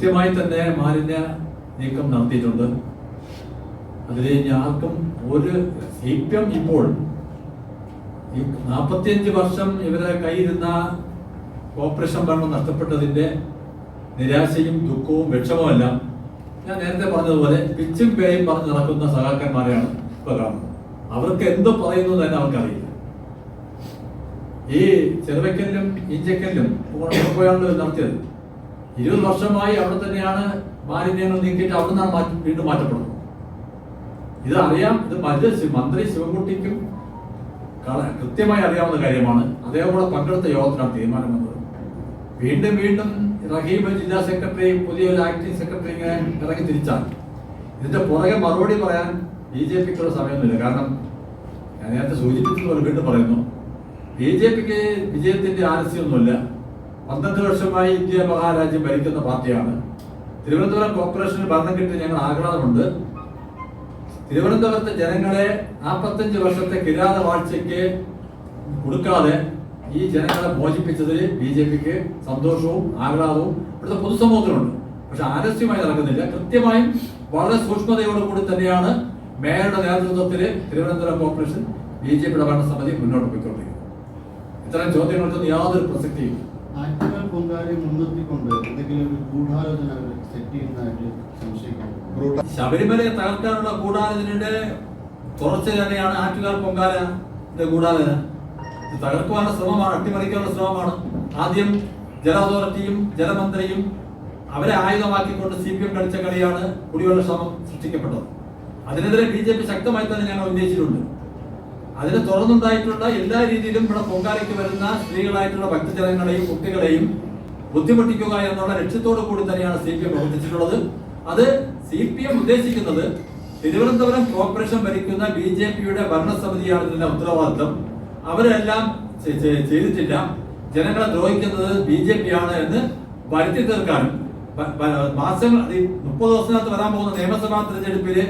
കൃത്യമായി തന്നെ മാലിന്യ നീക്കം നടത്തിയിട്ടുണ്ട്. അതിൽ ഇനി ആർക്കും ഒരു CPM ഇപ്പോൾ ഈ 45 വർഷം ഇവരെ കയ്യിരുന്ന കോർപ്പറേഷൻ ഭരണം നഷ്ടപ്പെട്ടതിന്റെ നിരാശയും ദുഃഖവും വിഷമവുമെല്ലാം ഞാൻ നേരത്തെ പറഞ്ഞതുപോലെ പിച്ചും പേയും പറഞ്ഞ് നടക്കുന്ന സഹാക്കന്മാരെയാണ് ഇപ്പൊ കാണുന്നത്. അവർക്ക് എന്ത് പറയുന്നു തന്നെ അവർക്കറിയില്ല. ഈ ചെറുവയ്ക്കലിലും ഇഞ്ചക്കലിലും പോയാണ് നടത്തിയത്. 20 വർഷമായി അവിടെ തന്നെയാണ് മാലിന്യങ്ങൾ നീക്കിയിട്ട് അവിടെ നിന്നാണ് വീണ്ടും മാറ്റപ്പെടുന്നത്. ഇത് അറിയാം. ഇത് മന്ത്രി ശിവൻകുട്ടിക്കും കൃത്യമായി അറിയാവുന്ന കാര്യമാണ്. അതേപോലെ പങ്കെടുത്ത യോഗത്തിനാണ് തീരുമാനം വന്നത്. വീണ്ടും വീണ്ടും റഹീം ജില്ലാ സെക്രട്ടറി പുതിയൊരു ആക്ടിംഗ് സെക്രട്ടറി ഇങ്ങനെ ഇറങ്ങി തിരിച്ചാൽ ഇതിന്റെ പുറകെ മറുപടി പറയാൻ BJPക്കുള്ള സമയമൊന്നുമില്ല. കാരണം ഞാൻ നേരത്തെ സൂചിപ്പിച്ചതുപോലെ വീണ്ടും പറയുന്നു, BJPക്ക് വിജയത്തിന്റെ ആലസ്യമൊന്നുമില്ല. 12 വർഷമായി ഇന്ത്യ മഹാരാജ്യം ഭരിക്കുന്ന പാർട്ടിയാണ്. തിരുവനന്തപുരം കോർപ്പറേഷന് ഭരണം കിട്ടി ഞങ്ങൾ ആഹ്ലാദമുണ്ട്. തിരുവനന്തപുരത്തെ ജനങ്ങളെ 45 വർഷത്തെ കിരാത വാഴ്ചയ്ക്ക് കൊടുക്കാതെ ഈ ജനങ്ങളെ മോചിപ്പിച്ചതിൽ BJPക്ക് സന്തോഷവും ആഹ്ലാദവും ഇവിടുത്തെ പൊതുസമൂഹത്തിനുണ്ട്. പക്ഷെ ആലസ്യമായി നടക്കുന്നില്ല. കൃത്യമായും വളരെ സൂക്ഷ്മതയോടുകൂടി തന്നെയാണ് മേയറുടെ നേതൃത്വത്തിൽ തിരുവനന്തപുരം കോർപ്പറേഷൻ BJPയുടെ ഭരണസമിതി മുന്നോട്ട് പോയിക്കൊണ്ടിരിക്കുന്നത്. ഇത്തരം ചോദ്യങ്ങൾക്കൊന്നും യാതൊരു പ്രസക്തിയും ശബരിമലയെ തകർക്കാനുള്ള ഗൂഢാലോചനയുടെ തുടർച്ച തന്നെയാണ് ആറ്റുകാൽ പൊങ്കാലയുടെ ഗൂഢാലോചന. തകർക്കുവാനുള്ള ശ്രമമാണ്, അട്ടിമറിക്കാനുള്ള ശ്രമമാണ്. ആദ്യം ജല അതോറിറ്റിയും ജലമന്ത്രിയും അവരെ ആയുധമാക്കിക്കൊണ്ട് CPM കളിച്ച കളിയാണ് കുടിവെള്ള ക്ഷാമം സൃഷ്ടിക്കപ്പെട്ടത്. അതിനെതിരെ BJP ശക്തമായി തന്നെ ഞങ്ങൾ ഉന്നയിച്ചിട്ടുണ്ട്. അതിന് തുറന്നുണ്ടായിട്ടുള്ള എല്ലാ രീതിയിലും ഇവിടെ പൊങ്കാലയ്ക്ക് വരുന്ന സ്ത്രീകളായിട്ടുള്ള ഭക്തജനങ്ങളെയും കുട്ടികളെയും ബുദ്ധിമുട്ടിക്കുക എന്നുള്ള ലക്ഷ്യത്തോടു കൂടി തന്നെയാണ് CPM പ്രവർത്തിച്ചിട്ടുള്ളത്. അത് CPM ഉദ്ദേശിക്കുന്നത് തിരുവനന്തപുരം കോർപ്പറേഷൻ ഭരിക്കുന്ന BJPയുടെ ഭരണസമിതിയാണ് ഇതിന്റെ ഉത്തരവാദിത്വം. അവരെല്ലാം ചെയ്തിട്ടില്ല, ജനങ്ങളെ ദ്രോഹിക്കുന്നത് BJP ആണ് എന്ന് വരുത്തി തീർക്കാനും മാസങ്ങൾ 30 ദിവസത്തിനകത്ത് വരാൻ പോകുന്ന നിയമസഭാ തെരഞ്ഞെടുപ്പില്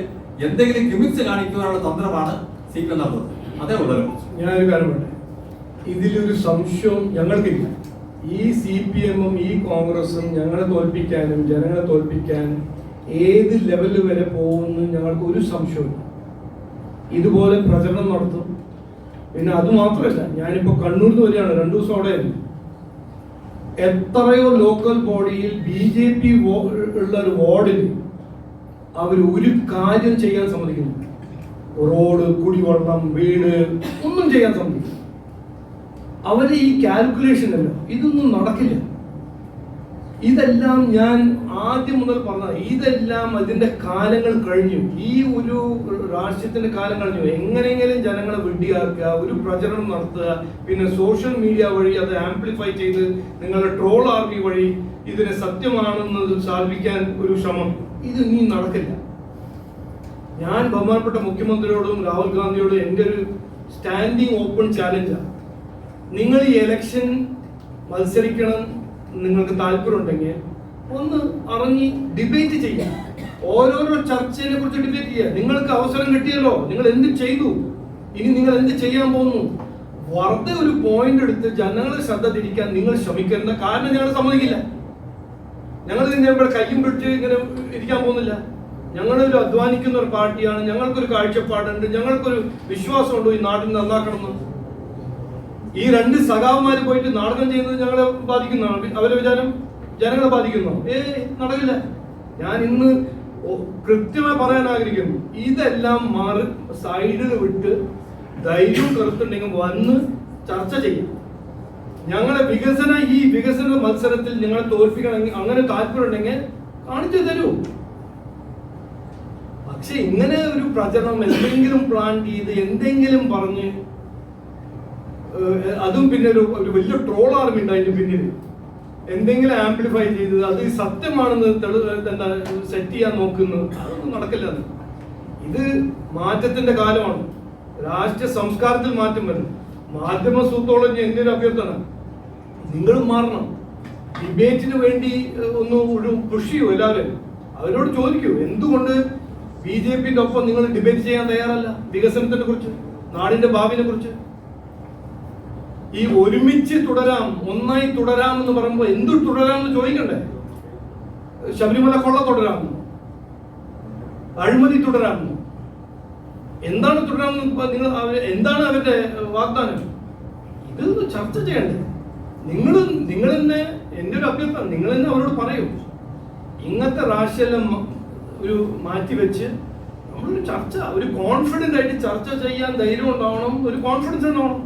എന്തെങ്കിലും ഗിമിക്സ് കാണിക്കാനുള്ള തന്ത്രമാണ് CPM നടത്തുന്നത്. അതേ ഉള്ളൂ. ഞാനൊരു കാര്യം പറയട്ടെ, ഇതിലൊരു സംശയവും ഞങ്ങൾക്കില്ല. ഈ CPM-ഉം ഈ കോൺഗ്രസും ഞങ്ങളെ തോൽപ്പിക്കാനും ജനങ്ങളെ തോൽപ്പിക്കാനും ഏത് ലെവല് വരെ പോകുമെന്ന് ഞങ്ങൾക്ക് ഒരു സംശയവും. ഇതുപോലെ പ്രചരണം നടത്തും. പിന്നെ അത് മാത്രമല്ല, ഞാനിപ്പോ കണ്ണൂരിൽ നിന്ന് വരികയാണ്, 2 ദിവസം അവിടെ ആയിരുന്നു. എത്രയോ ലോക്കൽ ബോഡിയിൽ BJP ഉള്ള ഒരു വാർഡിൽ അവർ ഒരു കാര്യം ചെയ്യാൻ സമ്മതിക്കുന്നില്ല. റോഡ്, കുടിവെള്ളം, വീട് ഒന്നും ചെയ്യാൻ സമ്മതിക്കില്ല. അവര് ഈ കാൽക്കുലേഷൻ അല്ല, ഇതൊന്നും നടക്കില്ല. ഇതെല്ലാം ഞാൻ ആദ്യം മുതൽ പറഞ്ഞ, ഇതെല്ലാം അതിന്റെ കാലങ്ങൾ കഴിഞ്ഞു. ഈ ഒരു രാഷ്ട്രീയത്തിന്റെ കാലം കഴിഞ്ഞു. എങ്ങനെയെങ്കിലും ജനങ്ങളെ വിഡ്ഢിയാക്കുക, ഒരു പ്രചരണം നടത്തുക, പിന്നെ സോഷ്യൽ മീഡിയ വഴി അത് ആംപ്ലിഫൈ ചെയ്ത് നിങ്ങളുടെ ട്രോൾ ആർമി വഴി ഇതിനെ സത്യമാണെന്ന് സ്ഥാപിക്കാൻ ഒരു ശ്രമം, ഇത് ഇനി നടക്കില്ല. ഞാൻ ബഹുമാനപ്പെട്ട മുഖ്യമന്ത്രിയോടും രാഹുൽ ഗാന്ധിയോടും എൻ്റെ ഒരു സ്റ്റാൻഡിങ് ഓപ്പൺ ചാലഞ്ചാണ്. നിങ്ങൾ ഈ ഇലക്ഷൻ മത്സരിക്കണം, നിങ്ങൾക്ക് താല്പര്യമുണ്ടെങ്കിൽ ഒന്ന് ഇറങ്ങി ഡിബേറ്റ് ചെയ്യാം. ഓരോരോ ചർച്ചയെ കുറിച്ച് ഡിബേറ്റ് ചെയ്യുക. നിങ്ങൾക്ക് അവസരം കിട്ടിയല്ലോ, നിങ്ങൾ എന്ത് ചെയ്തു, ഇനി നിങ്ങൾ എന്ത് ചെയ്യാൻ പോകുന്നു, വെറുതെ ഒരു പോയിന്റ് എടുത്ത് ജനങ്ങളെ ശ്രദ്ധ തിരിക്കാൻ നിങ്ങൾ ശ്രമിക്കേണ്ട. കാരണം ഞങ്ങൾ സമ്മതിക്കില്ല. ഞങ്ങൾ ഇവിടെ കയ്യും പിടിച്ച് ഇങ്ങനെ ഇരിക്കാൻ പോകുന്നില്ല. ഞങ്ങളൊരു അധ്വാനിക്കുന്ന ഒരു പാർട്ടിയാണ്. ഞങ്ങൾക്കൊരു കാഴ്ചപ്പാടുണ്ട്, ഞങ്ങൾക്കൊരു വിശ്വാസമുണ്ട് ഈ നാടിനെ നന്നാക്കണമെന്ന്. ഈ 2 സഖാവന്മാര് പോയിട്ട് നാടകം ചെയ്യുന്നത് ഞങ്ങളെ ബാധിക്കുന്നതാണ്. അവരെ വിചാരം ജനങ്ങളെ ബാധിക്കുന്നോ? നടക്കില്ല. ഞാൻ ഇന്ന് കൃത്യമായി പറയാൻ ആഗ്രഹിക്കുന്നു, ഇതെല്ലാം മാറി സൈഡിൽ വിട്ട് ധൈര്യം കരുത്തുണ്ടെങ്കിൽ വന്ന് ചർച്ച ചെയ്യാം. ഞങ്ങളെ ഈ വികസന മത്സരത്തിൽ ഞങ്ങളെ തോൽപ്പിക്കണമെങ്കിൽ, അങ്ങനെ താല്പര്യം ഉണ്ടെങ്കിൽ കാണിച്ചു തരൂ. പക്ഷെ ഇങ്ങനെ ഒരു പ്രചരണം എന്തെങ്കിലും പ്ലാൻ ചെയ്ത് എന്തെങ്കിലും പറഞ്ഞ്, അതും പിന്നെ ഒരു വലിയ ട്രോൾ ആർമി ഉണ്ട് അതിന്റെ പിന്നിൽ, എന്തെങ്കിലും ആംപ്ലിഫൈ ചെയ്ത് അത് സത്യമാണെന്ന് സെറ്റ് ചെയ്യാൻ നോക്കുന്നത്, അതൊന്നും നടക്കില്ല. ഇത് മാറ്റത്തിന്റെ കാലമാണ്. രാഷ്ട്രീയ സംസ്കാരത്തിൽ മാറ്റം വരും. മാധ്യമ സൂത്തോളം എന്റെ ഒരു അഭ്യർത്ഥന, നിങ്ങളും മാറണം. ഡിബേറ്റിന് വേണ്ടി ഒന്ന് ഒരു പുഷ് ചെയ്യൂ. എല്ലാവരും അവരോട് ചോദിക്കൂ, എന്തുകൊണ്ട് BJPന്റെ ഒപ്പം നിങ്ങൾ ഡിബേറ്റ് ചെയ്യാൻ തയ്യാറല്ല? വികസനത്തിനെ കുറിച്ച്, നാടിന്റെ ഭാവിനെ കുറിച്ച്. ഈ ഒരുമിച്ച് തുടരാം, ഒന്നായി തുടരാം എന്ന് പറയുമ്പോൾ എന്തു തുടരാം എന്ന് ചോദിക്കണ്ടേ? ശബരിമല കൊള്ള തുടരാമെന്നോ? അഴിമതി തുടരാമെന്നോ? എന്താണ് തുടരാമെന്ന് നിങ്ങൾ എന്താണ് അവരുടെ വാഗ്ദാനം? ഇതൊന്ന് ചർച്ച ചെയ്യണ്ടേ? നിങ്ങൾ തന്നെ, എൻ്റെ ഒരു അഭ്യർത്ഥന, നിങ്ങൾ തന്നെ അവരോട് പറയൂ, ഇങ്ങനത്തെ രാഷ്ട്രീയം ഒരു മാറ്റിവെച്ച് നമ്മളൊരു ചർച്ച, ഒരു കോൺഫിഡൻ്റ് ആയിട്ട് ചർച്ച ചെയ്യാൻ ധൈര്യം ഉണ്ടാവണം, ഒരു കോൺഫിഡൻസ് ഉണ്ടാവണം.